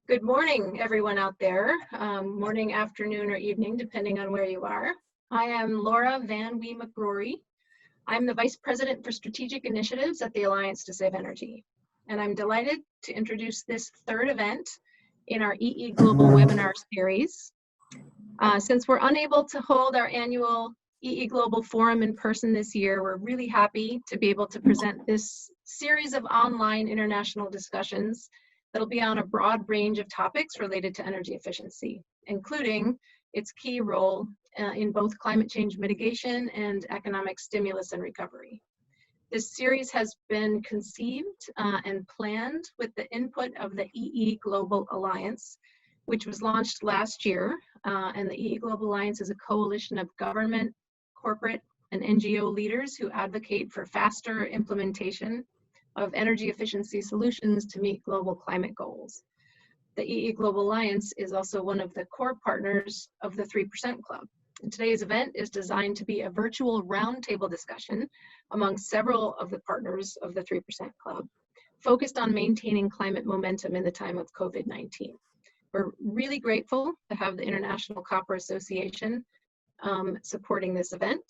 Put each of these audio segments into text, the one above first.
Good morning, everyone out there. Morning, afternoon, or evening, depending on where you are. I am Laura Van Wee McGrory. I'm the Vice President for Strategic Initiatives at the Alliance to Save Energy. And I'm delighted to introduce this third event in our EE Global webinar series. Since we're unable to hold our annual EE Global Forum in person this year, we're really happy to be able to present this series of online international discussions that'll be on a broad range of topics related to energy efficiency, including its key role in both climate change mitigation and economic stimulus and recovery. This series has been conceived and planned with the input of the EE Global Alliance, which was launched last year. And the EE Global Alliance is a coalition of government, corporate, and NGO leaders who advocate for faster implementation of energy efficiency solutions to meet global climate goals. The EE Global Alliance is also one of the core partners of the 3% Club. And today's event is designed to be a virtual roundtable discussion among several of the partners of the 3% Club, focused on maintaining climate momentum in the time of COVID-19. We're really grateful to have the International Copper Association supporting this event.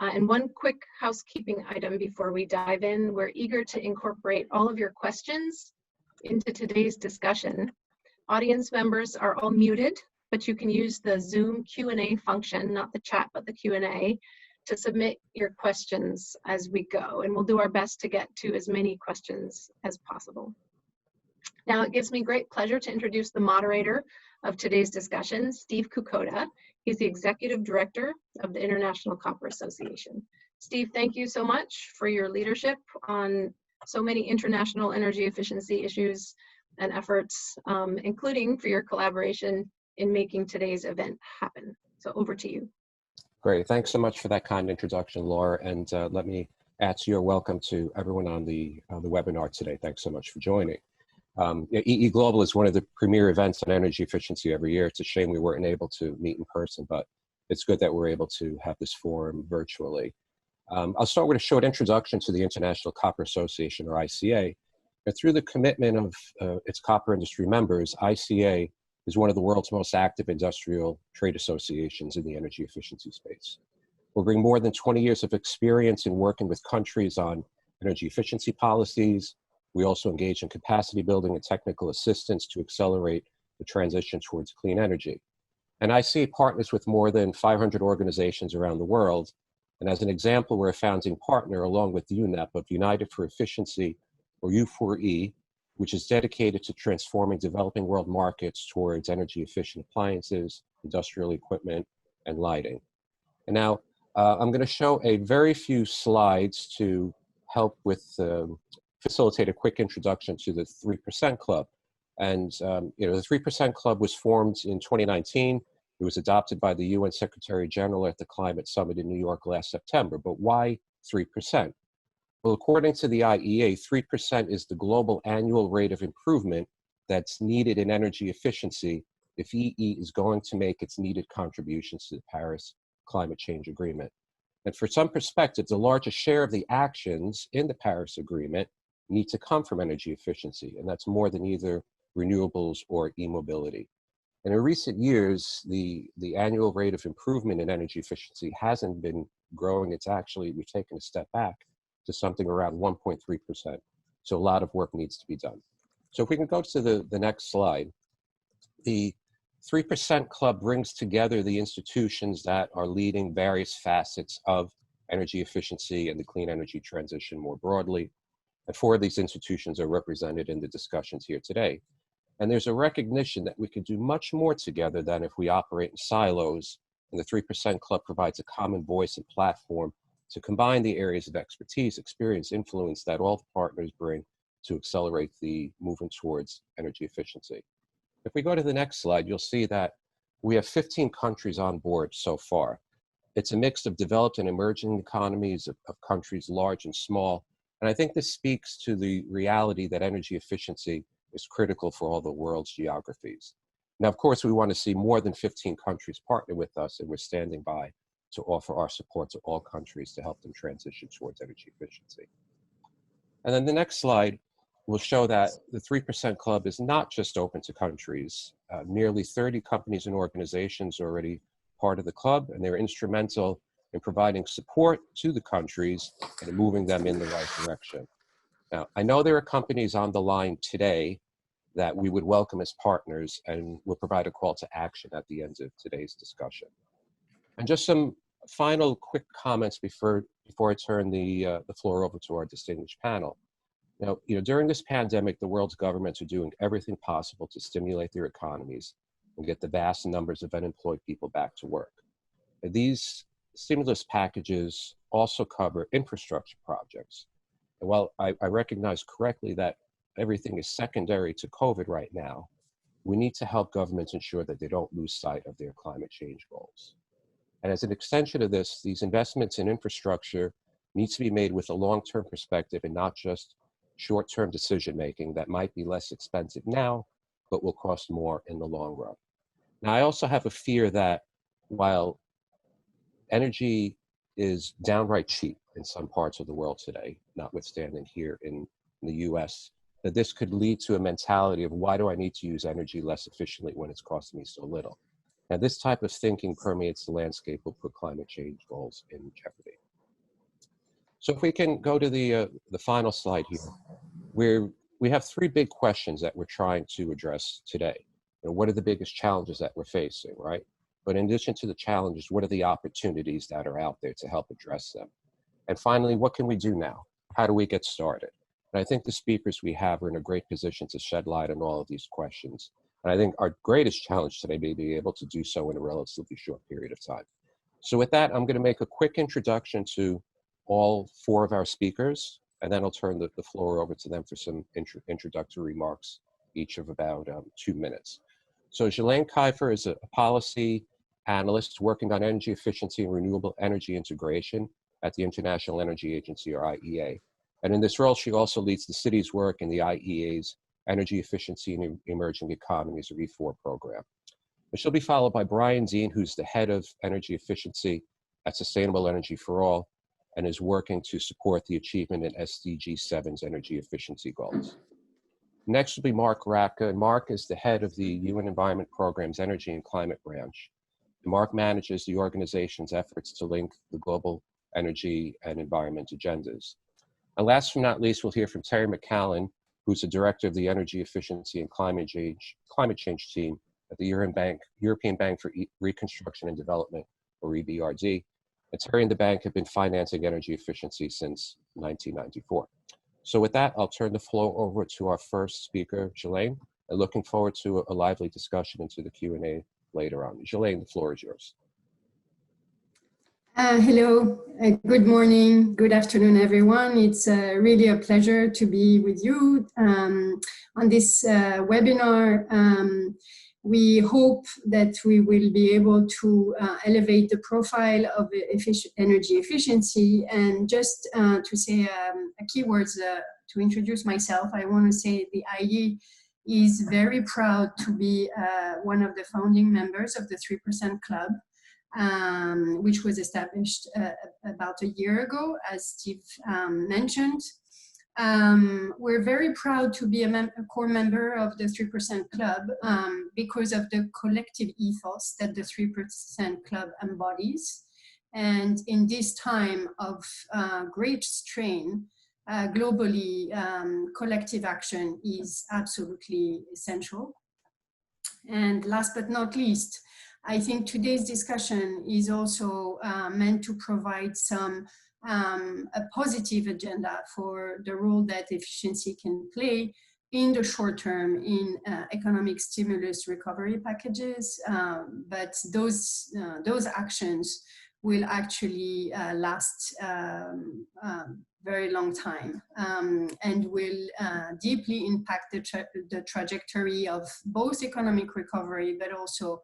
And one quick housekeeping item before we dive in, we're eager to incorporate all of your questions into today's discussion. Audience members are all muted, but you can use the Zoom Q&A function, not the chat, but the Q&A, to submit your questions as we go. And we'll do our best to get to as many questions as possible. Now, it gives me great pleasure to introduce the moderator of today's discussion, Steve Kukoda. He's the Executive Director of the International Copper Association. Steve, thank you so much for your leadership on so many international energy efficiency issues and efforts, including for your collaboration in making today's event happen. So over to you. Great, thanks so much for that kind introduction, Laura, and let me add to your welcome to everyone on the webinar today. Thanks so much for joining. EE Global is one of the premier events on energy efficiency every year. It's a shame we weren't able to meet in person, but it's good that we're able to have this forum virtually. I'll start with a short introduction to the International Copper Association, or ICA. And through the commitment of its copper industry members, ICA is one of the world's most active industrial trade associations in the energy efficiency space. We'll bring more than 20 years of experience in working with countries on energy efficiency policies. We also engage in capacity building and technical assistance to accelerate the transition towards clean energy. And ICA partners with more than 500 organizations around the world. And as an example, we're a founding partner along with UNEP of United for Efficiency, or U4E, which is dedicated to transforming developing world markets towards energy efficient appliances, industrial equipment, and lighting. And now I'm going to show a very few slides to help with facilitate a quick introduction to the 3% Club. And the 3% Club was formed in 2019. It was adopted by the UN Secretary General at the Climate Summit in New York last September. But why 3%? Well, according to the IEA, 3% is the global annual rate of improvement that's needed in energy efficiency if EE is going to make its needed contributions to the Paris Climate Change Agreement. And for some perspective, the largest share of the actions in the Paris Agreement need to come from energy efficiency, and that's more than either renewables or e-mobility. And in recent years, the annual rate of improvement in energy efficiency hasn't been growing. We've taken a step back to something around 1.3%. So a lot of work needs to be done. So if we can go to the next slide, the 3% Club brings together the institutions that are leading various facets of energy efficiency and the clean energy transition more broadly. And 4 of these institutions are represented in the discussions here today. And there's a recognition that we could do much more together than if we operate in silos. And the 3% Club provides a common voice and platform to combine the areas of expertise, experience, influence that all the partners bring to accelerate the movement towards energy efficiency. If we go to the next slide, you'll see that we have 15 countries on board so far. It's a mix of developed and emerging economies of countries large and small. And I think this speaks to the reality that energy efficiency is critical for all the world's geographies. Now, of course, we want to see more than 15 countries partner with us, and we're standing by to offer our support to all countries to help them transition towards energy efficiency. And then the next slide, will show that the 3% Club is not just open to countries. Nearly 30 companies and organizations are already part of the club, and they're instrumental in providing support to the countries and moving them in the right direction. Now, I know there are companies on the line today that we would welcome as partners, and we'll provide a call to action at the end of today's discussion. And just some final quick comments before I turn the floor over to our distinguished panel. Now, during this pandemic, the world's governments are doing everything possible to stimulate their economies and get the vast numbers of unemployed people back to work. And these stimulus packages also cover infrastructure projects. And while I recognize correctly that everything is secondary to COVID right now, we need to help governments ensure that they don't lose sight of their climate change goals. And as an extension of this, these investments in infrastructure needs to be made with a long-term perspective and not just short-term decision-making that might be less expensive now, but will cost more in the long run. Now, I also have a fear that while energy is downright cheap in some parts of the world today, notwithstanding here in the US, that this could lead to a mentality of why do I need to use energy less efficiently when it's costing me so little? Now, this type of thinking permeates the landscape will put climate change goals in jeopardy. So if we can go to the final slide here, we have three big questions that we're trying to address today. What are the biggest challenges that we're facing, right? But in addition to the challenges, what are the opportunities that are out there to help address them? And finally, what can we do now? How do we get started? And I think the speakers we have are in a great position to shed light on all of these questions. And I think our greatest challenge today may be able to do so in a relatively short period of time. So with that, I'm going to make a quick introduction to all four of our speakers, and then I'll turn the floor over to them for some introductory remarks, each of about 2 minutes. So Ghislaine Kiefer is a policy analyst working on energy efficiency and renewable energy integration at the International Energy Agency, or IEA. And in this role, she also leads the city's work in the IEA's Energy Efficiency in Emerging Economies, or E4 program. And she'll be followed by Brian Dean, who's the head of energy efficiency at Sustainable Energy for All, and is working to support the achievement in SDG 7's energy efficiency goals. Next will be Mark Rapka, and Mark is the head of the UN Environment Program's Energy and Climate Branch. And Mark manages the organization's efforts to link the global energy and environment agendas. And last but not least, we'll hear from Terry McCallan, who's the director of the Energy Efficiency and Climate Change team at the European Bank for Reconstruction and Development, or EBRD. And Terry and the bank have been financing energy efficiency since 1994. So with that, I'll turn the floor over to our first speaker, Ghislaine, and looking forward to a lively discussion into the Q&A later on. Ghislaine, the floor is yours. Hello, good morning, good afternoon, everyone. It's really a pleasure to be with you on this webinar. We hope that we will be able to elevate the profile of energy efficiency. And just to say a key words to introduce myself, I want to say the IE is very proud to be one of the founding members of the 3% Club, which was established about a year ago, as Steve mentioned. We're very proud to be a core member of the 3% Club because of the collective ethos that the 3% Club embodies. And in this time of great strain, globally, collective action is absolutely essential. And last but not least, I think today's discussion is also meant to provide a positive agenda for the role that efficiency can play in the short term in economic stimulus recovery packages, but those actions will actually last very long time and will deeply impact the trajectory of both economic recovery, but also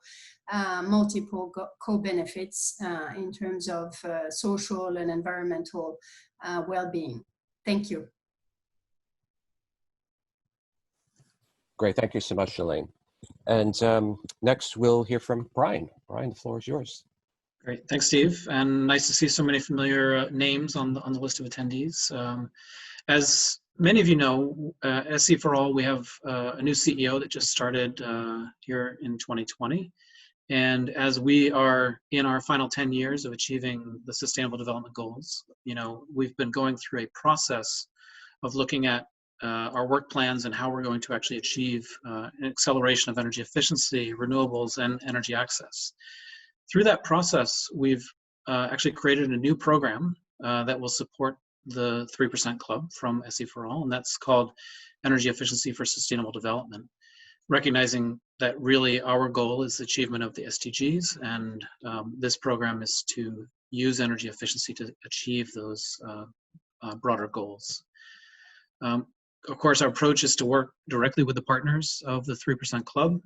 multiple co-benefits in terms of social and environmental well-being. Thank you. Great, thank you so much, Ghislaine. And next we'll hear from Brian. Brian, the floor is yours. Great, thanks, Steve, and nice to see so many familiar names on the list of attendees. As many of you know, SC for All, we have a new CEO that just started here in 2020. And as we are in our final 10 years of achieving the Sustainable Development Goals, we've been going through a process of looking at our work plans and how we're going to actually achieve an acceleration of energy efficiency, renewables, and energy access. Through that process, we've actually created a new program that will support the 3% Club from SE for All, and that's called Energy Efficiency for Sustainable Development, recognizing that really our goal is the achievement of the SDGs, and this program is to use energy efficiency to achieve those broader goals. Of course, our approach is to work directly with the partners of the 3% Club,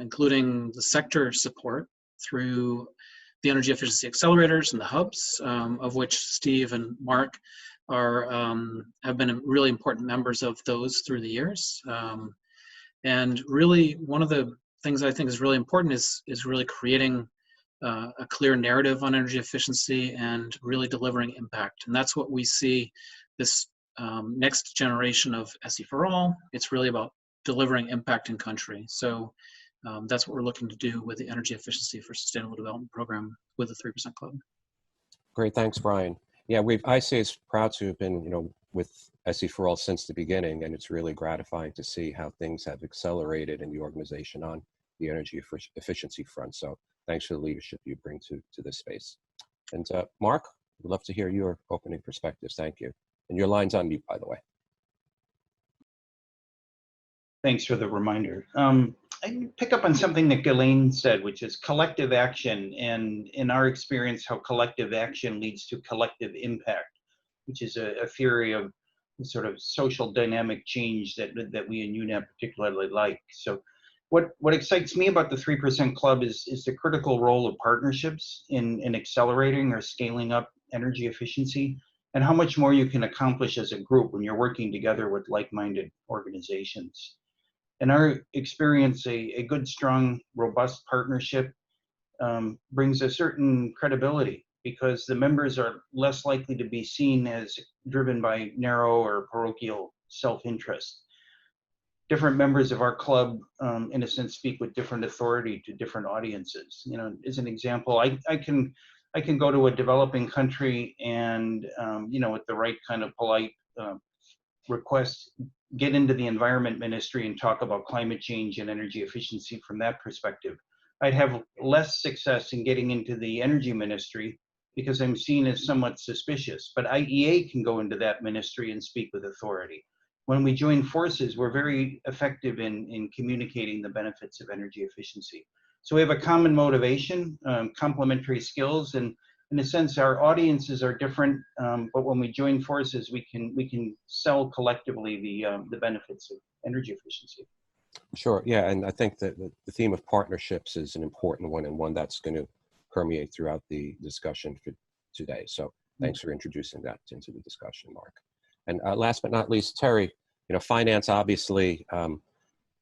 including the sector support through the energy efficiency accelerators and the hubs, of which Steve and Mark have been really important members of those through the years. And really, one of the things I think is really important is really creating a clear narrative on energy efficiency and really delivering impact. And that's what we see this next generation of SE for All. It's really about delivering impact in country. So that's what we're looking to do with the Energy Efficiency for Sustainable Development program with the 3% Club. Great, thanks, Brian. Yeah, ICA is proud to have been, with SE for All since the beginning, and it's really gratifying to see how things have accelerated in the organization on the energy efficiency front. So thanks for the leadership you bring to this space. And Mark, we'd love to hear your opening perspectives. Thank you. And your line's on mute, by the way. Thanks for the reminder. I pick up on something that Ghislaine said, which is collective action, and in our experience, how collective action leads to collective impact, which is a theory of the sort of social dynamic change that we in UNEP particularly like. So what excites me about the 3% Club is the critical role of partnerships in accelerating or scaling up energy efficiency, and how much more you can accomplish as a group when you're working together with like-minded organizations. In our experience, a good, strong, robust partnership brings a certain credibility, because the members are less likely to be seen as driven by narrow or parochial self-interest. Different members of our club, in a sense, speak with different authority to different audiences. As an example, I can go to a developing country and, with the right kind of polite request, get into the environment ministry and talk about climate change and energy efficiency from that perspective. I'd have less success in getting into the energy ministry because I'm seen as somewhat suspicious, but IEA can go into that ministry and speak with authority. When we join forces, we're very effective in communicating the benefits of energy efficiency. So we have a common motivation, complementary skills, and in a sense, our audiences are different, but when we join forces, we can sell collectively the benefits of energy efficiency. Sure, yeah, and I think that the theme of partnerships is an important one, and one that's going to permeate throughout the discussion for today. So thanks for introducing that into the discussion, Mark. And last but not least, Terry, finance obviously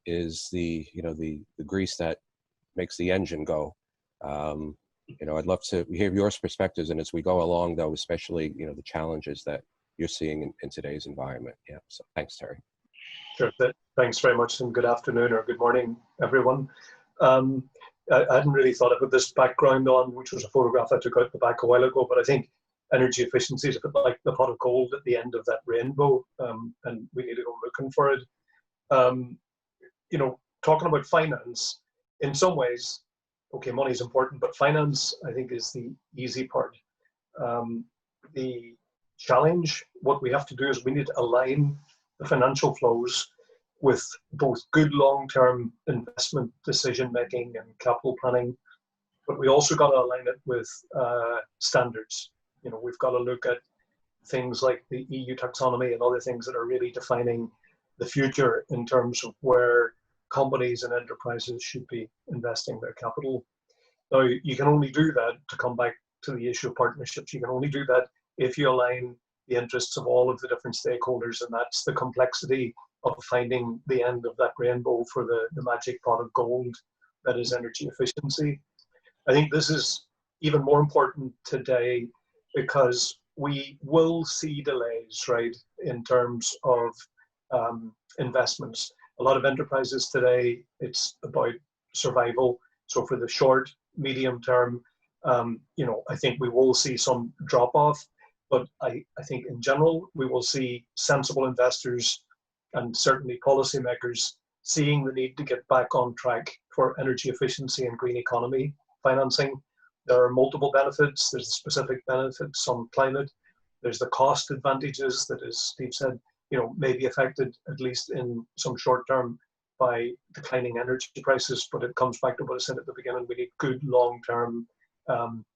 is the grease that makes the engine go. I'd love to hear your perspectives, and as we go along, though, especially the challenges that you're seeing in today's environment. Yeah. So thanks, Terry. Sure. Thanks very much, and good afternoon or good morning, everyone. I hadn't really thought about this background on, which was a photograph I took out the back a while ago, but I think energy efficiency is a bit like the pot of gold at the end of that rainbow, and we need to go looking for it. Talking about finance, in some ways, okay, money is important, but finance, I think, is the easy part. The challenge, what we have to do is we need to align the financial flows with both good long-term investment decision-making and capital planning, but we also got to align it with standards. We've got to look at things like the EU taxonomy and other things that are really defining the future in terms of where companies and enterprises should be investing their capital. Now, you can only do that, to come back to the issue of partnerships, you can only do that if you align the interests of all of the different stakeholders, and that's the complexity of finding the end of that rainbow for the magic pot of gold that is energy efficiency. I think this is, even more important today because we will see delays, right, in terms of investments. A lot of enterprises today, it's about survival. So for the short, medium term, you know, I think we will see some drop off, but I think in general, we will see sensible investors and certainly policymakers seeing the need to get back on track for energy efficiency and green economy financing. There are multiple benefits. There's the specific benefits on climate. There's the cost advantages that, as Steve said, you know, may be affected at least in some short term by declining energy prices. But it comes back to what I said at the beginning: we need good long-term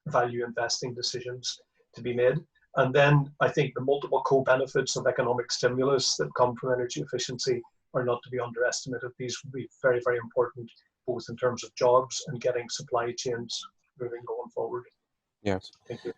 value investing decisions to be made. And then I think the multiple co-benefits of economic stimulus that come from energy efficiency are not to be underestimated. These will be very, very important, both in terms of jobs and getting supply chains moving going forward. Yes. Thank you.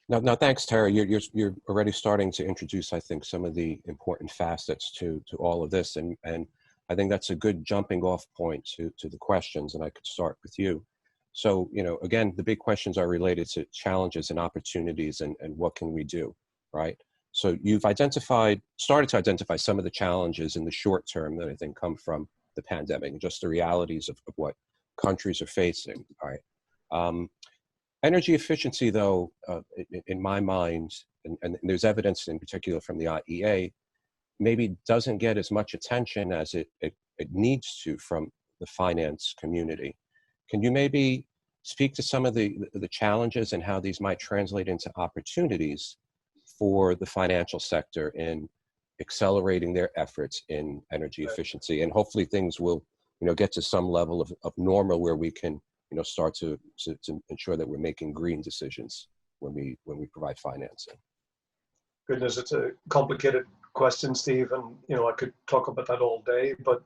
Now, thanks, Terry. You're already starting to introduce, I think, some of the important facets to all of this, and I think that's a good jumping off point to the questions, and I could start with you. So, you know, again, the big questions are related to challenges and opportunities and what can we do, right? So you've started to identify some of the challenges in the short term that I think come from the pandemic and just the realities of what countries are facing, all right? Energy efficiency, though, in my mind, and there's evidence in particular from the IEA, maybe doesn't get as much attention as it needs to from the finance community. Can you maybe speak to some of the challenges and how these might translate into opportunities for the financial sector in accelerating their efforts in energy efficiency? And hopefully things will, you know, get to some level of normal where we can, you know, start to ensure that we're making green decisions when we provide financing. Goodness, it's a complicated question, Steve, and you know I could talk about that all day. But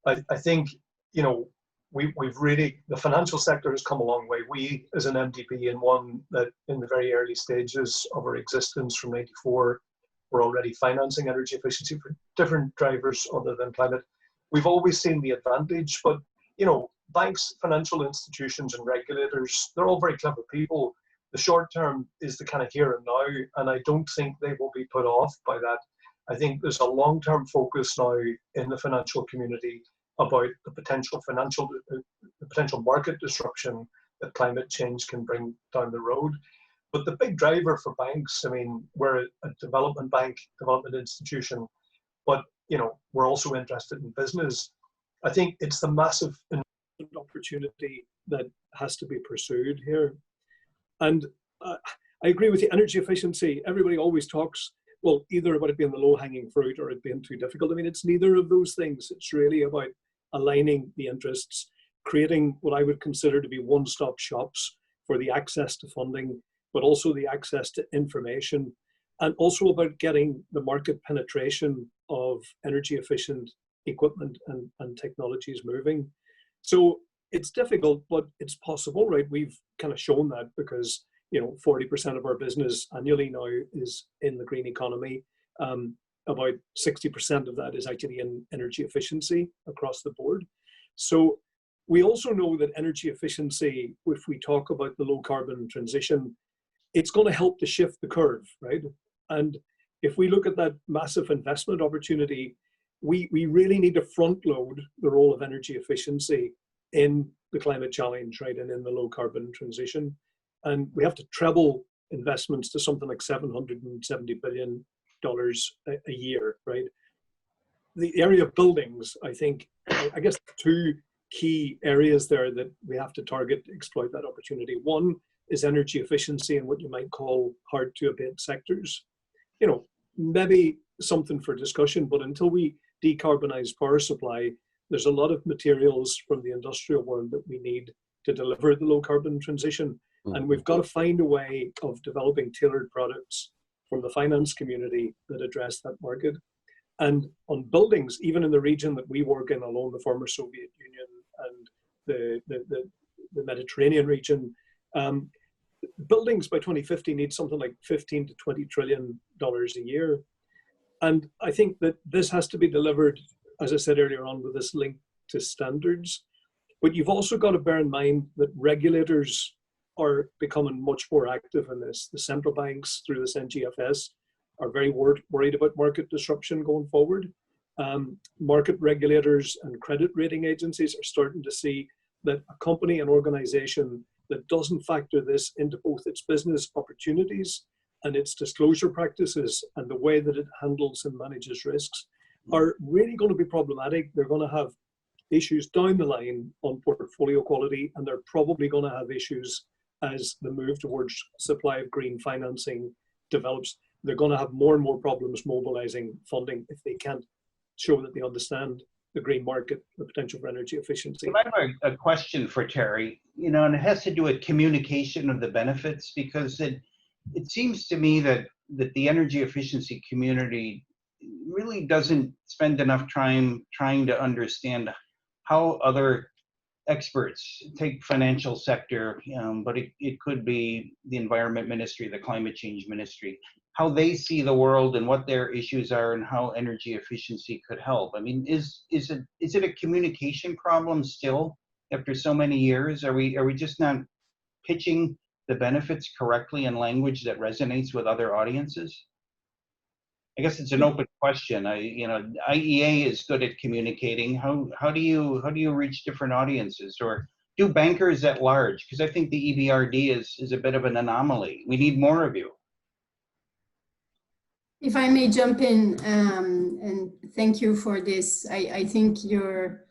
I think, you know, we've really, the financial sector has come a long way. We, as an MDB, in one that in the very early stages of our existence from '94, we're already financing energy efficiency for different drivers other than climate. We've always seen the advantage, but you know, banks, financial institutions, and regulators, they're all very clever people. The short term is the kind of here and now, and I don't think they will be put off by that. I think there's a long-term focus now in the financial community about the potential market disruption that climate change can bring down the road. But the big driver for banks, I mean, we're a development bank, development institution, but you know, we're also interested in business. I think it's the massive opportunity that has to be pursued here. And I agree with you, energy efficiency, everybody always talks, well, either about it being the low-hanging fruit or it being too difficult. I mean, it's neither of those things. It's really about aligning the interests, creating what I would consider to be one-stop shops for the access to funding, but also the access to information, and also about getting the market penetration of energy efficient equipment and technologies moving. So it's difficult, but it's possible, right? We've kind of shown that because, you know, 40% of our business annually now is in the green economy. About 60% of that is actually in energy efficiency across the board. So we also know that energy efficiency, if we talk about the low carbon transition, it's going to help to shift the curve, right? And if we look at that massive investment opportunity, we really need to front load the role of energy efficiency in the climate challenge, right, and in the low carbon transition. And we have to treble investments to something like $770 billion a year, right? The area of buildings, I think, I guess two key areas there that we have to target to exploit that opportunity. One is energy efficiency in what you might call hard to abate sectors. You know, maybe something for discussion, but until we decarbonize power supply, there's a lot of materials from the industrial world that we need to deliver the low carbon transition. And we've got to find a way of developing tailored products from the finance community that address that market. And on buildings, even in the region that we work in alone, the former Soviet Union and the Mediterranean region, buildings by 2050 need something like $15 to $20 trillion a year. And I think that this has to be delivered, as I said earlier on, with this link to standards. But you've also got to bear in mind that regulators are becoming much more active in this. The central banks through this NGFS are very worried about market disruption going forward. Market regulators and credit rating agencies are starting to see that a company and organization that doesn't factor this into both its business opportunities and its disclosure practices and the way that it handles and manages risks are really going to be problematic. They're going to have issues down the line on portfolio quality, and they're probably going to have issues as the move towards supply of green financing develops. They're going to have more and more problems mobilizing funding if they can't show that they understand the green market, the potential for energy efficiency. I have a question for Terry, and it has to do with communication of the benefits, because it seems to me that the energy efficiency community really doesn't spend enough time trying to understand how other experts, take financial sector, but it could be the environment ministry, the climate change ministry, how they see the world and what their issues are and how energy efficiency could help. I mean, is it a communication problem still after so many years? Are we just not pitching the benefits correctly in language that resonates with other audiences? I guess it's an open question. IEA is good at communicating. How do you reach different audiences, or do bankers at large? Because I think the EBRD is a bit of an anomaly. We need more of you. If I may jump in, and thank you for this. I think you're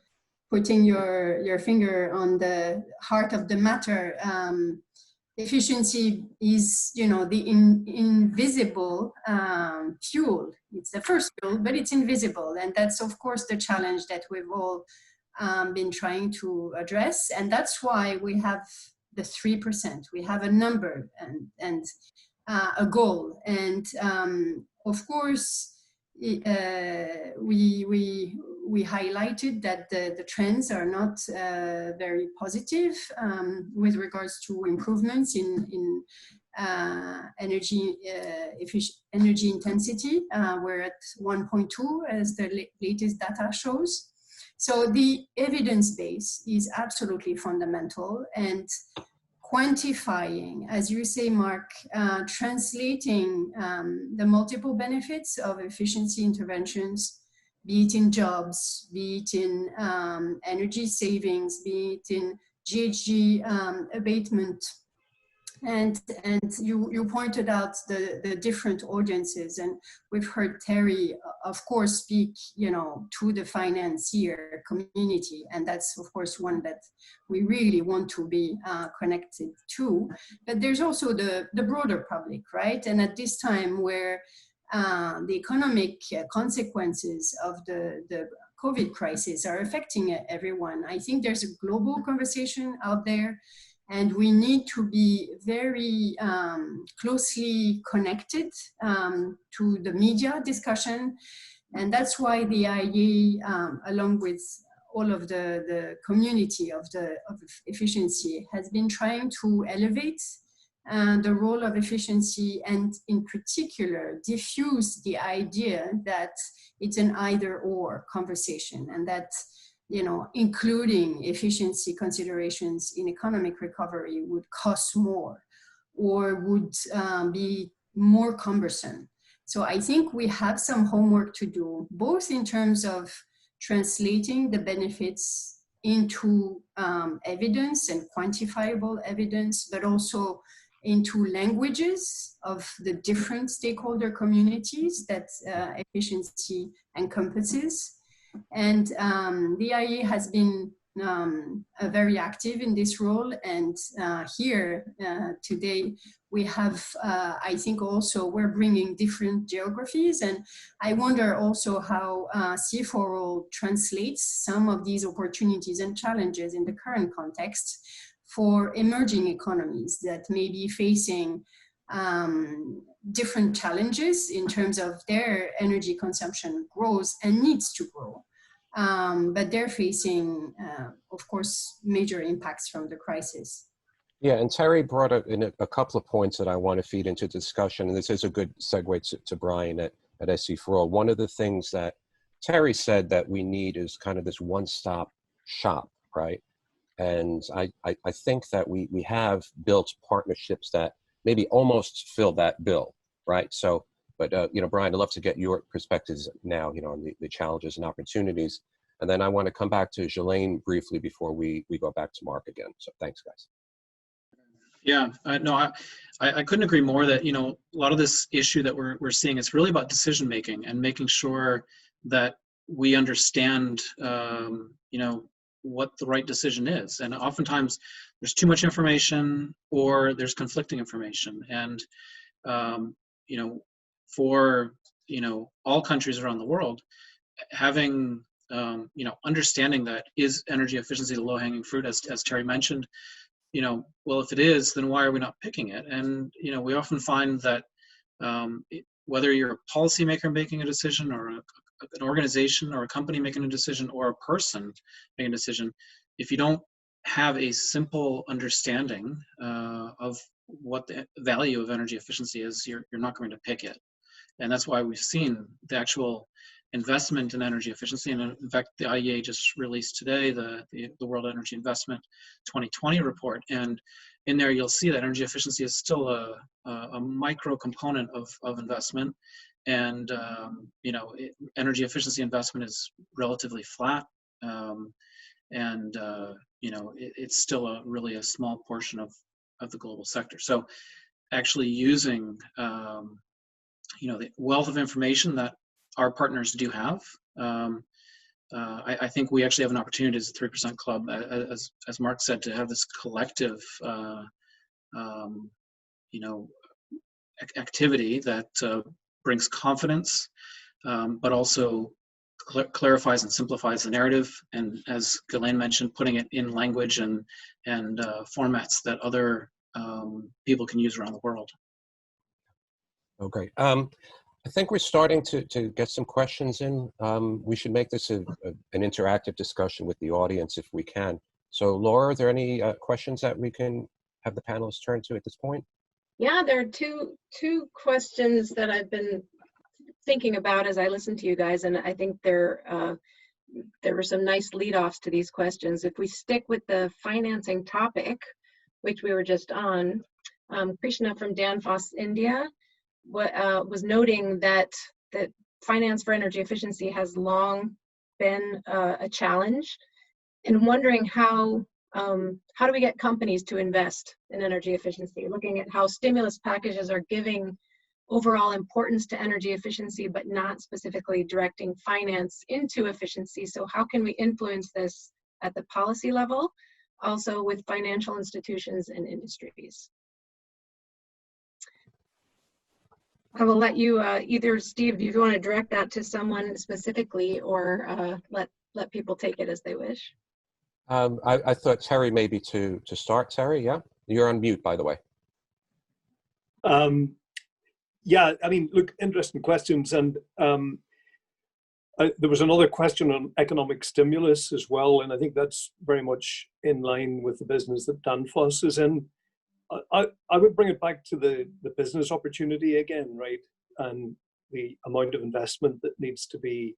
putting your finger on the heart of the matter. Efficiency is, the invisible fuel. It's the first fuel, but it's invisible. And that's, of course, the challenge that we've all been trying to address. And that's why we have the 3%. We have a number and a goal. And of course, we highlighted that the trends are not very positive with regards to improvements in energy intensity. We're at 1.2 as the latest data shows. So the evidence base is absolutely fundamental, and quantifying, as you say, Mark, translating the multiple benefits of efficiency interventions, be it in jobs, be it in energy savings, be it in GHG abatement. And you pointed out the different audiences, and we've heard Terry, of course, speak, to the financier community, and that's, of course, one that we really want to be connected to. But there's also the broader public, right? And at this time where the economic consequences of the COVID crisis are affecting everyone, I think there's a global conversation out there. And we need to be very closely connected to the media discussion. And that's why the IEA, along with all of the community of efficiency, has been trying to elevate the role of efficiency, and in particular, diffuse the idea that it's an either-or conversation, and that including efficiency considerations in economic recovery would cost more or would be more cumbersome. So I think we have some homework to do, both in terms of translating the benefits into evidence and quantifiable evidence, but also into languages of the different stakeholder communities that efficiency encompasses. And the IEA has been very active in this role, and here today we have, I think also we're bringing different geographies, and I wonder also how C4O translates some of these opportunities and challenges in the current context for emerging economies that may be facing different challenges in terms of their energy consumption grows and needs to grow. But they're facing, of course, major impacts from the crisis. Yeah, and Terry brought up in a couple of points that I want to feed into discussion, and this is a good segue to Brian at SC4All. One of the things that Terry said that we need is kind of this one-stop shop, right? And I think that we have built partnerships that maybe almost fill that bill, right? So, but, you know, Brian, I'd love to get your perspectives now, you know, on the challenges and opportunities. And then I want to come back to Ghislaine briefly before we go back to Mark again. So thanks, guys. Yeah, no, I couldn't agree more that, you know, a lot of this issue that we're seeing is really about decision making and making sure that we understand, you know, what the right decision is. And oftentimes there's too much information or there's conflicting information. And, you know, for, you know, all countries around the world, having, you know, understanding that is energy efficiency the low-hanging fruit, as Terry mentioned, you know, well, if it is, then why are we not picking it? And, you know, we often find that whether you're a policymaker making a decision or an organization or a company making a decision or a person making a decision, if you don't have a simple understanding of what the value of energy efficiency is, you're not going to pick it. And that's why we've seen the actual investment in energy efficiency. And in fact, the IEA just released today the World Energy Investment 2020 report. And in there, you'll see that energy efficiency is still a micro component of investment. And, you know, energy efficiency investment is relatively flat. And, you know, it's still really a small portion of the global sector. So actually using, you know, the wealth of information that our partners do have, I think we actually have an opportunity as a 3% Club, as Mark said, to have this collective, you know, activity that brings confidence, but also clarifies and simplifies the narrative. And as Ghislaine mentioned, putting it in language and formats that other people can use around the world. Oh, great. I think we're starting to get some questions in. We should make this an interactive discussion with the audience if we can. So Laura, are there any questions that we can have the panelists turn to at this point? Yeah, there are two questions that I've been thinking about as I listened to you guys, and I think there were some nice lead-offs to these questions. If we stick with the financing topic, which we were just on, Krishna from Danfoss, India, was noting that finance for energy efficiency has long been a challenge, and wondering how do we get companies to invest in energy efficiency, looking at how stimulus packages are giving overall importance to energy efficiency, but not specifically directing finance into efficiency. So how can we influence this at the policy level, also with financial institutions and industries? I will let you, either Steve, if you want to direct that to someone specifically, or let people take it as they wish. I thought Terry maybe to start. Terry, yeah? You're on mute, by the way. Yeah, I mean, look, interesting questions. And there was another question on economic stimulus as well. And I think that's very much in line with the business that Danfoss is in. I would bring it back to the business opportunity again, right? And the amount of investment that needs to be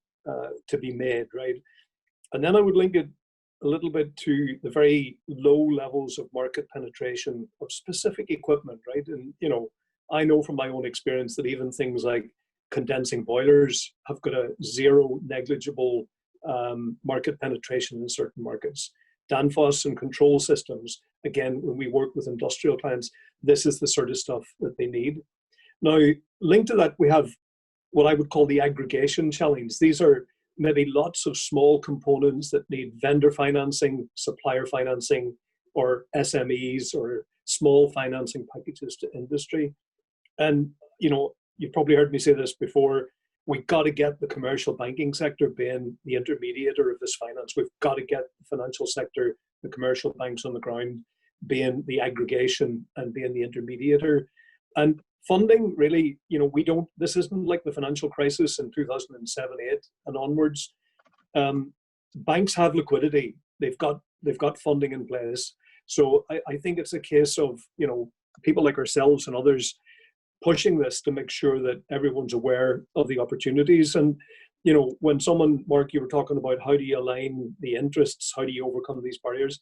made, right? And then I would link it a little bit to the very low levels of market penetration of specific equipment, right? And, you know, I know from my own experience that even things like condensing boilers have got a zero negligible market penetration in certain markets. Danfoss and control systems, again, when we work with industrial clients, this is the sort of stuff that they need. Now, linked to that, we have what I would call the aggregation challenge. These are maybe lots of small components that need vendor financing, supplier financing, or SMEs, or small financing packages to industry. And, you know, you've probably heard me say this before, we've got to get the commercial banking sector being the intermediator of this finance. We've got to get the financial sector, the commercial banks on the ground, being the aggregation and being the intermediator. And funding, really, you know, this isn't like the financial crisis in 2007, 8 and onwards. Banks have liquidity. They've got funding in place. So I think it's a case of, you know, people like ourselves and others pushing this to make sure that everyone's aware of the opportunities. And, you know, when someone, Mark, you were talking about how do you align the interests, how do you overcome these barriers?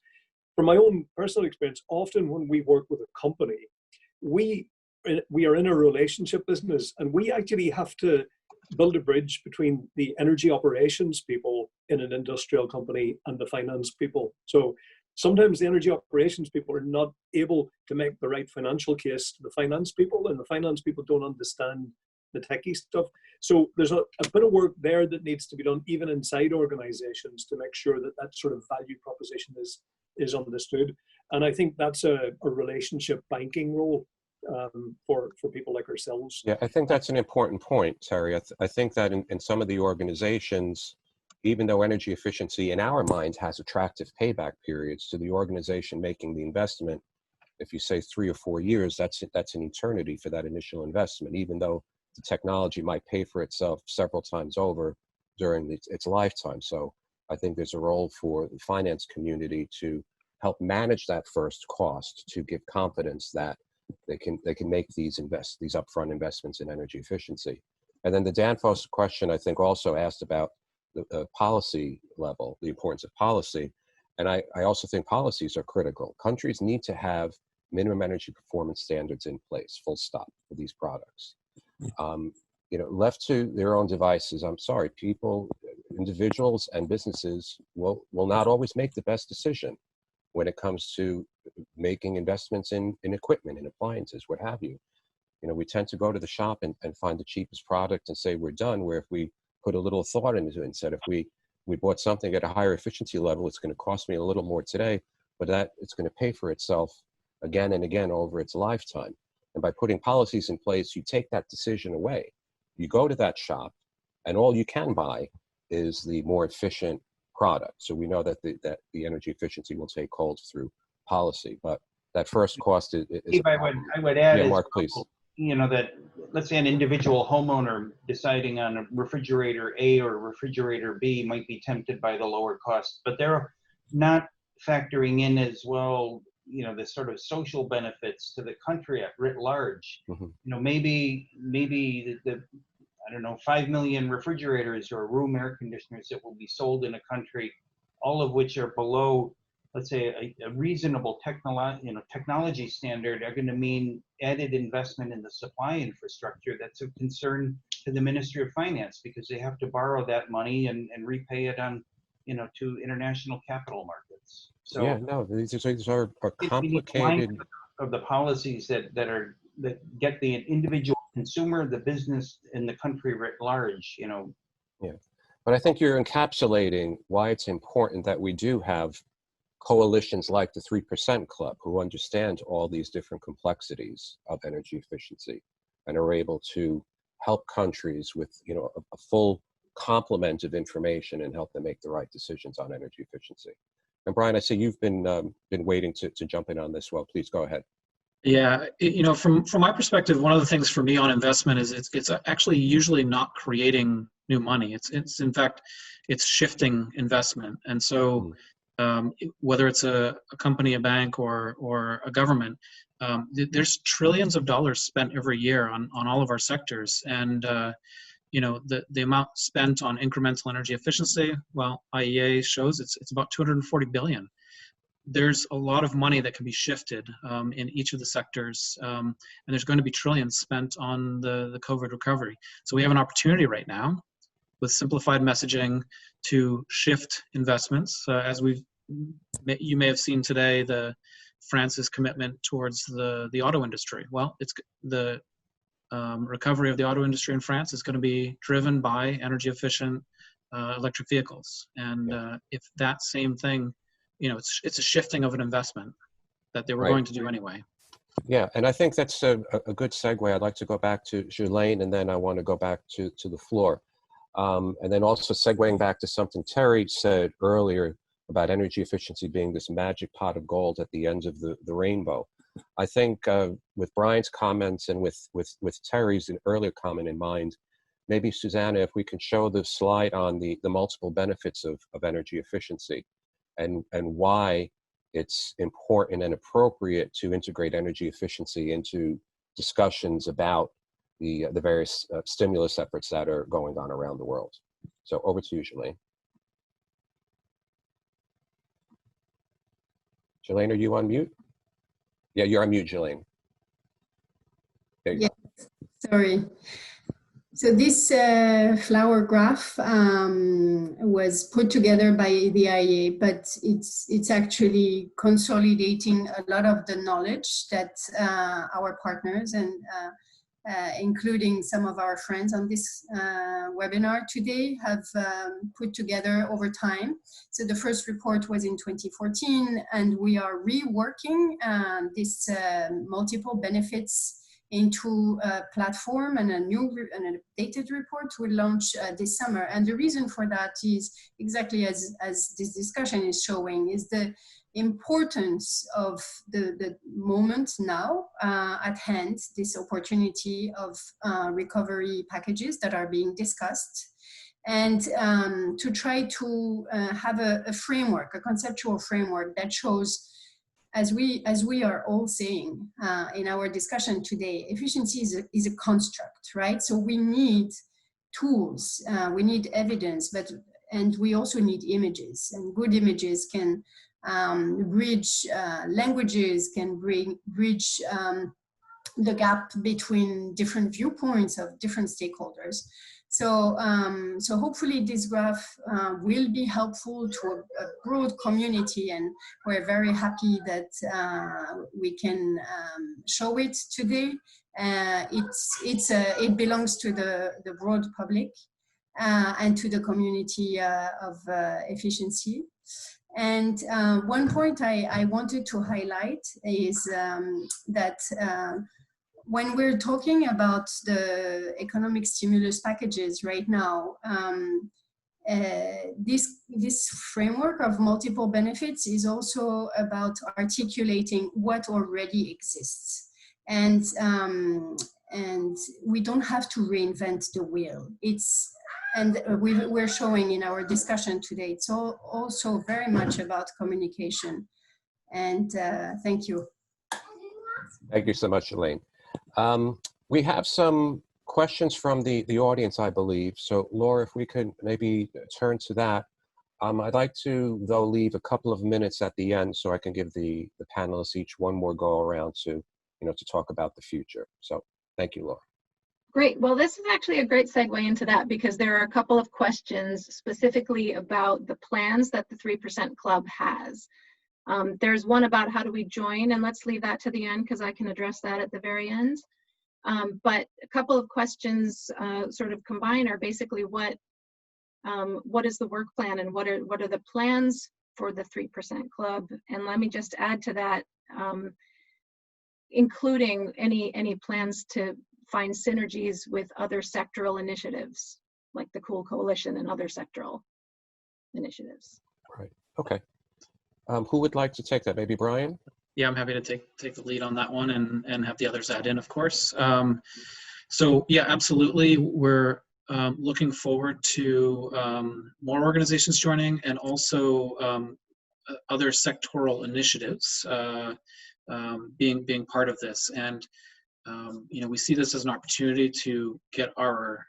from my own personal experience, often when we work with a company, we are in a relationship business, and we actually have to build a bridge between the energy operations people in an industrial company and the finance people. So sometimes the energy operations people are not able to make the right financial case to the finance people, and the finance people don't understand the techie stuff. So there's a bit of work there that needs to be done even inside organizations to make sure that that sort of value proposition is understood. And I think that's a relationship banking role for people like ourselves. Yeah, I think that's an important point, Terry. I think that in some of the organizations, even though energy efficiency in our minds has attractive payback periods to the organization making the investment, if you say 3 or 4 years, that's an eternity for that initial investment, even though the technology might pay for itself several times over during its lifetime. So I think there's a role for the finance community to help manage that first cost, to give confidence that they can make these upfront investments in energy efficiency. And then the Danfoss question, I think, also asked about the policy level, the importance of policy. And I also think policies are critical. Countries need to have minimum energy performance standards in place, full stop, for these products. Left to their own devices, I'm sorry, individuals and businesses will not always make the best decision when it comes to making investments in equipment, in appliances, what have you. We tend to go to the shop and find the cheapest product and say we're done, where if we put a little thought into it and said, if we bought something at a higher efficiency level, it's going to cost me a little more today, but that it's going to pay for itself again and again over its lifetime. And by putting policies in place, you take that decision away. You go to that shop, and all you can buy is the more efficient product. So we know that the energy efficiency will take hold through policy, but that first cost is Steve, I would add, yeah, Mark, please. That let's say an individual homeowner deciding on a refrigerator A or refrigerator B might be tempted by the lower cost, but they're not factoring in as well, the sort of social benefits to the country at writ large. Mm-hmm. Maybe the I don't know, 5 million refrigerators or room air conditioners that will be sold in a country, all of which are below, let's say, a reasonable technology standard, are going to mean added investment in the supply infrastructure. That's a concern to the Ministry of Finance, because they have to borrow that money and repay it on, to international capital markets. So yeah, no, these are complicated. Of the policies that get the individual consumer, the business, and the country writ large. Yeah, but I think you're encapsulating why it's important that we do have coalitions like the 3% Club, who understand all these different complexities of energy efficiency and are able to help countries with a full complement of information and help them make the right decisions on energy efficiency. And Brian, I see you've been waiting to jump in on this. Well, please go ahead. Yeah, from my perspective, one of the things for me on investment is it's actually usually not creating new money. It's in fact, it's shifting investment. And so whether it's a company, a bank, or a government, there's trillions of dollars spent every year on all of our sectors. And the amount spent on incremental energy efficiency, well, IEA shows it's about 240 billion. There's a lot of money that can be shifted in each of the sectors, and there's going to be trillions spent on the COVID recovery. So we have an opportunity right now with simplified messaging to shift investments. As you may have seen today, France's commitment towards the auto industry. Well, it's the recovery of the auto industry in France is going to be driven by energy efficient electric vehicles. And if that same thing, it's a shifting of an investment that they were going to do anyway. Yeah, and I think that's a good segue. I'd like to go back to Ghislaine, and then I want to go back to the floor. And then also segueing back to something Terry said earlier about energy efficiency being this magic pot of gold at the end of the rainbow. I think with Brian's comments and with Terry's earlier comment in mind, maybe Susanna, if we can show the slide on the multiple benefits of energy efficiency and why it's important and appropriate to integrate energy efficiency into discussions about the various stimulus efforts that are going on around the world. So over to you, Ghislaine. Jelaine, are you on mute? Yeah, you're on mute, Jelaine. There you go. Sorry. So this flower graph was put together by the IEA, but it's actually consolidating a lot of the knowledge that our partners and including some of our friends on this webinar today have put together over time. So the first report was in 2014, and we are reworking this multiple benefits into a platform, and an updated report will launch this summer. And the reason for that is exactly as this discussion is showing, is the importance of the moment now at hand, this opportunity of recovery packages that are being discussed, and to try to have a framework, a conceptual framework that shows, as we are all saying in our discussion today, efficiency is a construct, right? So we need tools, we need evidence, and we also need images, and good images can bridge languages, can bridge the gap between different viewpoints of different stakeholders. So, so hopefully this graph will be helpful to a broad community, and we're very happy that we can show it today. It belongs to the broad public and to the community of efficiency. And one point I wanted to highlight is that when we're talking about the economic stimulus packages right now, this framework of multiple benefits is also about articulating what already exists. And we don't have to reinvent the wheel. We're showing in our discussion today, it's also very much about communication. And thank you. Thank you so much, Elaine. We have some questions from the audience, I believe. So Laura, if we could maybe turn to that. I'd like to, though, leave a couple of minutes at the end so I can give the panelists each one more go around to talk about the future. So thank you, Laura. Great. Well, this is actually a great segue into that, because there are a couple of questions specifically about the plans that the 3% Club has. There's one about how do we join, and let's leave that to the end because I can address that at the very end. But a couple of questions sort of combine are basically what is the work plan, and what are the plans for the 3% Club? And let me just add to that, including any plans to find synergies with other sectoral initiatives, like the Cool Coalition and other sectoral initiatives. Right. Okay. Who would like to take that? Maybe Brian? Yeah, I'm happy to take the lead on that one and have the others add in, of course. So yeah, absolutely. We're looking forward to more organizations joining, and also other sectoral initiatives being part of this. And we see this as an opportunity to get our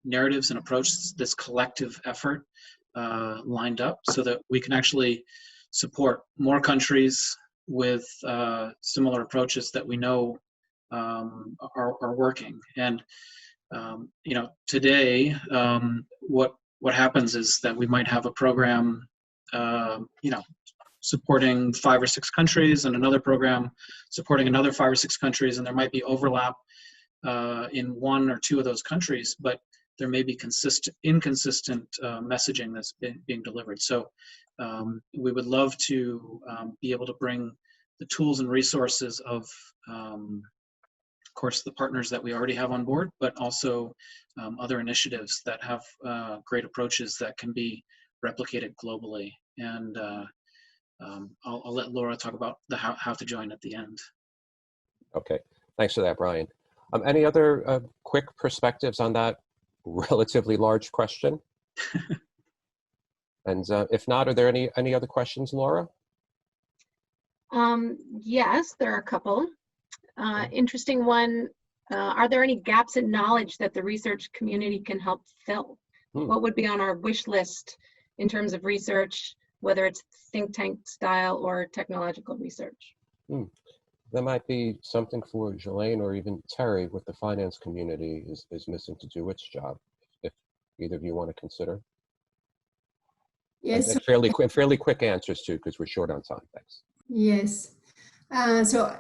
narratives and approach this collective effort lined up, so that we can actually support more countries with similar approaches that we know are working. And today, what happens is that we might have a program, supporting 5 or 6 countries, and another program supporting another 5 or 6 countries, and there might be overlap in 1 or 2 of those countries, but there may be inconsistent messaging that's being delivered. So we would love to be able to bring the tools and resources of course, the partners that we already have on board, but also other initiatives that have great approaches that can be replicated globally. And I'll let Laura talk about how to join at the end. Okay, thanks for that, Brian. Any other quick perspectives on that relatively large question? And if not, are there any other questions, Laura? Yes, there are a couple. Interesting one, are there any gaps in knowledge that the research community can help fill? What would be on our wish list in terms of research whether it's think tank style or technological research. That might be something for Ghislaine or even Terry, what the finance community is missing to do its job, if either of you want to consider. Yes. And fairly quick answers too, because we're short on time. Thanks. Yes. So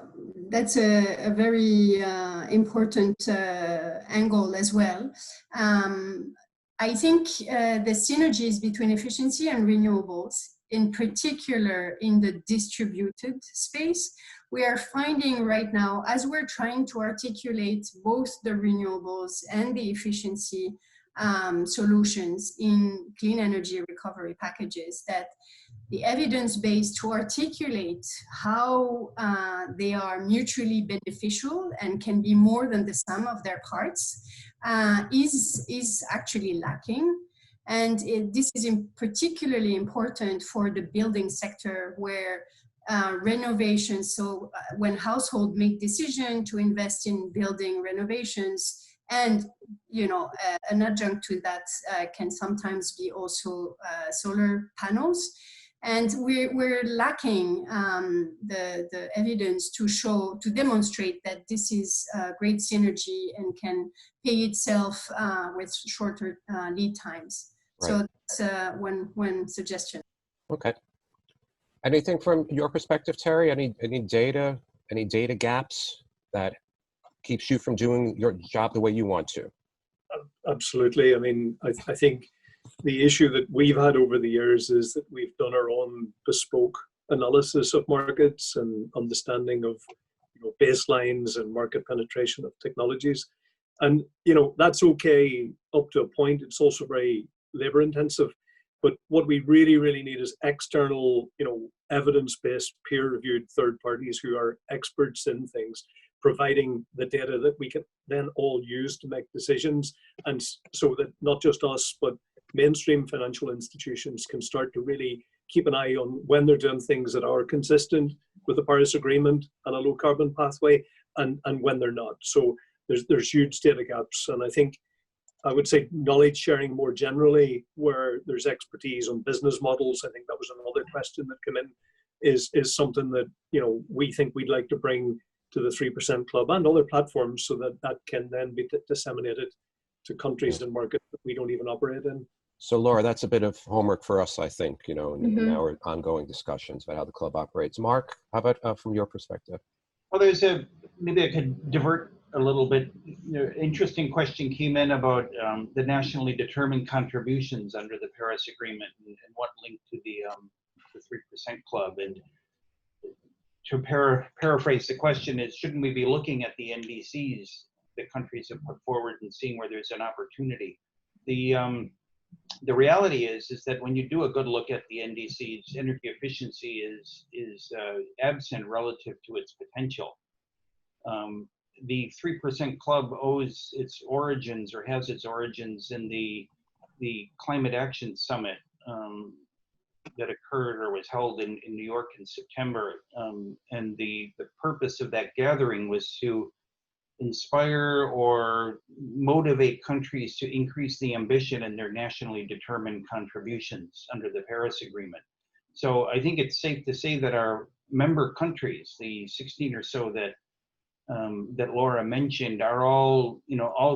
that's a very important angle as well. I think the synergies between efficiency and renewables, in particular in the distributed space, we are finding right now, as we're trying to articulate both the renewables and the efficiency solutions in clean energy recovery packages, that the evidence base to articulate how they are mutually beneficial and can be more than the sum of their parts is actually lacking. And this is particularly important for the building sector, where renovations, so when households make decision to invest in building renovations, and an adjunct to that can sometimes be also solar panels. And we're lacking the evidence to demonstrate that this is a great synergy and can pay itself with shorter lead times. Right. So that's one suggestion. Okay. Anything from your perspective, Terry? Any data gaps that keeps you from doing your job the way you want to? Absolutely. I mean, I think the issue that we've had over the years is that we've done our own bespoke analysis of markets and understanding of baselines and market penetration of technologies. And that's okay up to a point. It's also very labor intensive. But what we really, really need is external, evidence-based, peer-reviewed third parties who are experts in things, providing the data that we can then all use to make decisions. And so that not just us, but mainstream financial institutions can start to really keep an eye on when they're doing things that are consistent with the Paris Agreement and a low carbon pathway, and when they're not. So there's huge data gaps. And I think I would say knowledge sharing more generally, where there's expertise on business models. I think that was another question that came in, is something that we think we'd like to bring to the 3% Club and other platforms, so that can then be disseminated to countries and markets that we don't even operate in. So Laura, that's a bit of homework for us, I think, in our ongoing discussions about how the club operates. Mark, how about from your perspective? Well, maybe I could divert a little bit. Interesting question came in about the nationally determined contributions under the Paris Agreement and what linked to the 3% Club. And to paraphrase the question is, shouldn't we be looking at the NDCs that countries have put forward and seeing where there's an opportunity? The reality is that when you do a good look at the NDCs, energy efficiency is absent relative to its potential. The 3% Club owes its origins, or has its origins, in the Climate Action Summit that occurred or was held in New York in September. And the purpose of that gathering was to inspire or motivate countries to increase the ambition in their nationally determined contributions under the Paris Agreement. So I think it's safe to say that our member countries, the 16 or so that Laura mentioned, are all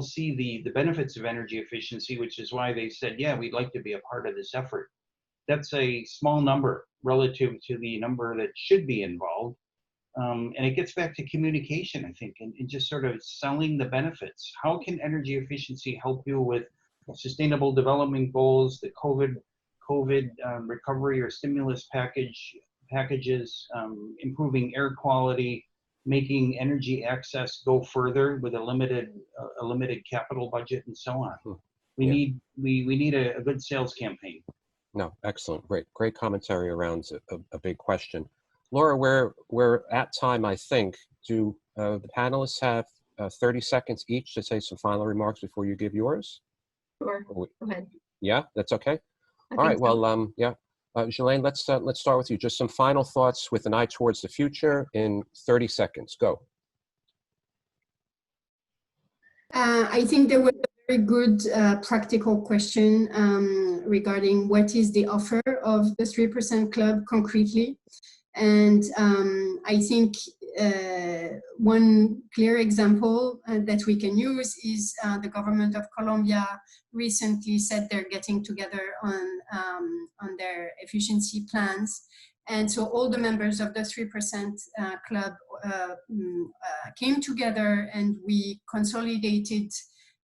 see the benefits of energy efficiency, which is why they said, yeah, we'd like to be a part of this effort. That's a small number relative to the number that should be involved. And it gets back to communication, I think, and just sort of selling the benefits. How can energy efficiency help you with sustainable development goals, the COVID recovery or stimulus packages, improving air quality, making energy access go further with a limited capital budget, and so on. We need a good sales campaign. No, excellent, great commentary around a big question. Laura, we're at time, I think. Do the panelists have 30 seconds each to say some final remarks before you give yours? Sure, go ahead. Yeah, that's okay. All right, well, Ghislaine, let's start with you. Just some final thoughts with an eye towards the future in 30 seconds. Go. I think there was a Very good practical question regarding what is the offer of the 3% Club concretely. And I think one clear example that we can use is the government of Colombia recently said they're getting together on their efficiency plans. And so all the members of the 3% Club came together and we consolidated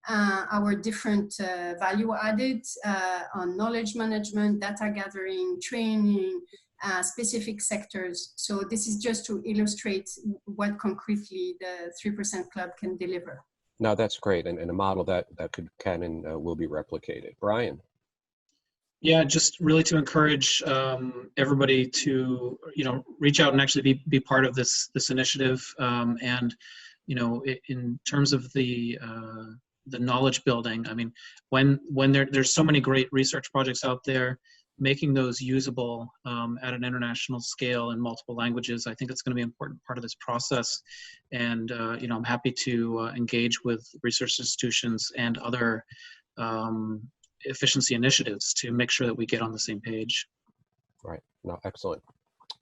our different value added on knowledge management, data gathering, training, specific sectors. So this is just to illustrate what concretely the 3% Club can deliver. No, that's great, and a model that can and will be replicated. Brian. Yeah, just really to encourage everybody to reach out and actually be part of this initiative, and in terms of the knowledge building. I mean, when there's so many great research projects out there, making those usable at an international scale in multiple languages, I think it's going to be an important part of this process. And I'm happy to engage with research institutions and other efficiency initiatives to make sure that we get on the same page. Right. No, excellent.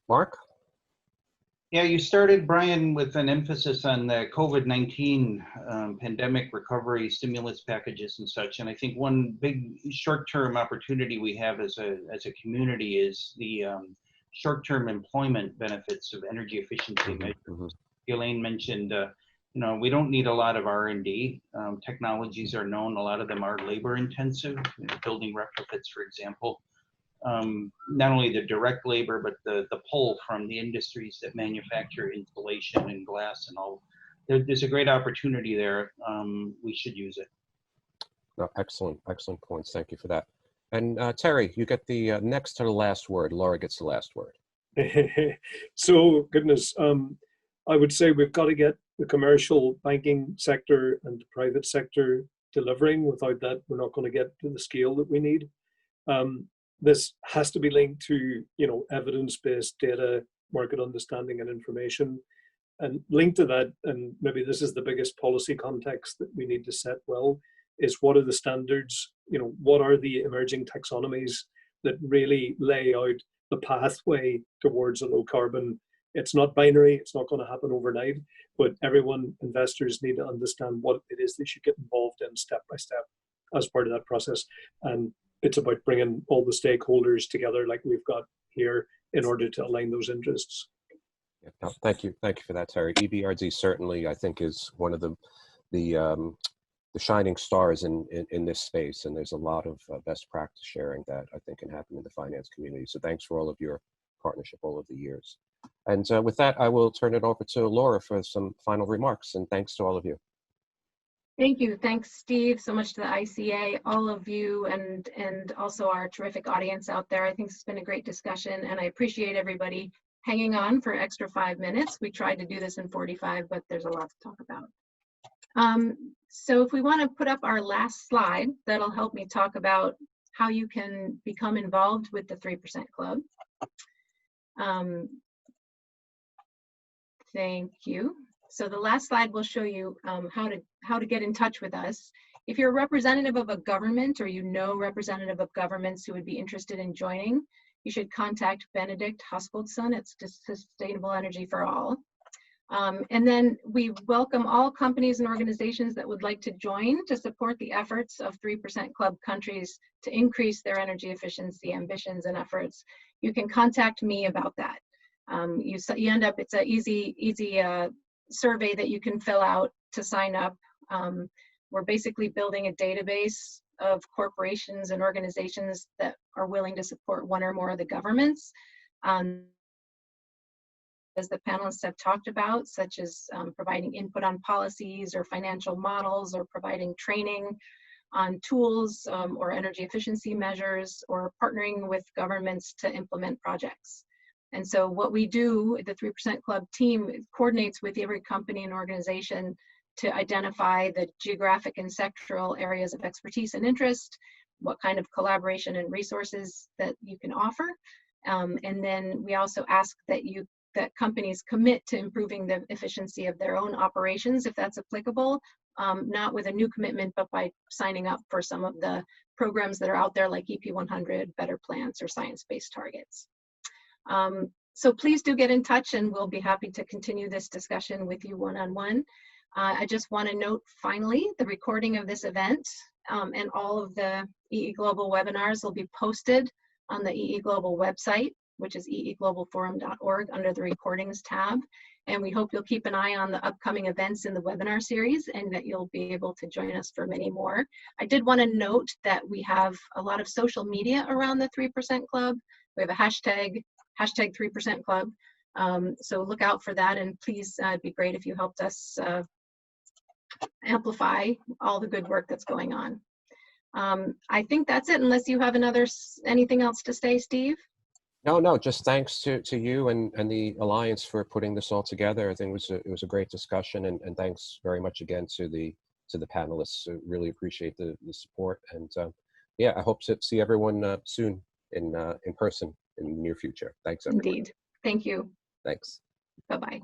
Mark? Yeah, you started, Brian, with an emphasis on the COVID-19 pandemic recovery stimulus packages and such. And I think one big short-term opportunity we have as a community is the short-term employment benefits of energy efficiency measures. Mm-hmm. Elaine mentioned, we don't need a lot of R&D. Technologies are known. A lot of them are labor intensive, building retrofits, for example. Not only the direct labor, but the pull from the industries that manufacture insulation and glass and all. There's a great opportunity there. We should use it. No, excellent points. Thank you for that. And Terry, you get the next to the last word. Laura gets the last word. So, goodness, I would say we've got to get the commercial banking sector and the private sector delivering. Without that, we're not going to get to the scale that we need. This has to be linked to, evidence-based data, market understanding and information. And linked to that, and maybe this is the biggest policy context that we need to set well, is what are the standards, what are the emerging taxonomies that really lay out the pathway towards a low carbon. It's not binary, it's not going to happen overnight, but investors need to understand what it is they should get involved in step by step as part of that process. And it's about bringing all the stakeholders together like we've got here in order to align those interests. Yeah, no, thank you for that, Terry. EBRD certainly, I think, is one of the shining stars in this space, and there's a lot of best practice sharing that I think can happen in the finance community. So thanks for all of your partnership all of the years. And with that, I will turn it over to Laura for some final remarks, and thanks to all of you. Thank you. Thanks, Steve, so much to the ICA, all of you, and also our terrific audience out there. I think it's been a great discussion, and I appreciate everybody hanging on for extra 5 minutes. We tried to do this in 45, but there's a lot to talk about. So if we want to put up our last slide, that'll help me talk about how you can become involved with the 3% Club. Thank you. So the last slide will show you how to get in touch with us. If you're a representative of a government or representative of governments who would be interested in joining, you should contact Benedict Huskeldson at Sustainable Energy for All. And then we welcome all companies and organizations that would like to join to support the efforts of 3% Club countries to increase their energy efficiency ambitions and efforts. You can contact me about that. You end up, it's an easy survey that you can fill out to sign up. We're basically building a database of corporations and organizations that are willing to support one or more of the governments. As the panelists have talked about, such as providing input on policies or financial models, or providing training on tools or energy efficiency measures, or partnering with governments to implement projects. And so what we do, the 3% Club team coordinates with every company and organization to identify the geographic and sectoral areas of expertise and interest, what kind of collaboration and resources that you can offer. And then we also ask that companies commit to improving the efficiency of their own operations, if that's applicable, not with a new commitment, but by signing up for some of the programs that are out there like EP100, Better Plants, or Science-Based Targets. So please do get in touch, and we'll be happy to continue this discussion with you one-on-one. I just want to note, finally, the recording of this event and all of the EE Global webinars will be posted on the EE Global website, which is eeglobalforum.org, under the Recordings tab. And we hope you'll keep an eye on the upcoming events in the webinar series, and that you'll be able to join us for many more. I did want to note that we have a lot of social media around the 3% Club. We have a hashtag 3% Club. So look out for that, and please, it'd be great if you helped us amplify all the good work that's going on. I think that's it, unless you have anything else to say, Steve? No, just thanks to you and the Alliance for putting this all together. I think it was a great discussion, and thanks very much again to the panelists. Really appreciate the support, and yeah, I hope to see everyone soon in person in the near future. Thanks, everyone. Indeed. Thank you. Thanks. Bye-bye.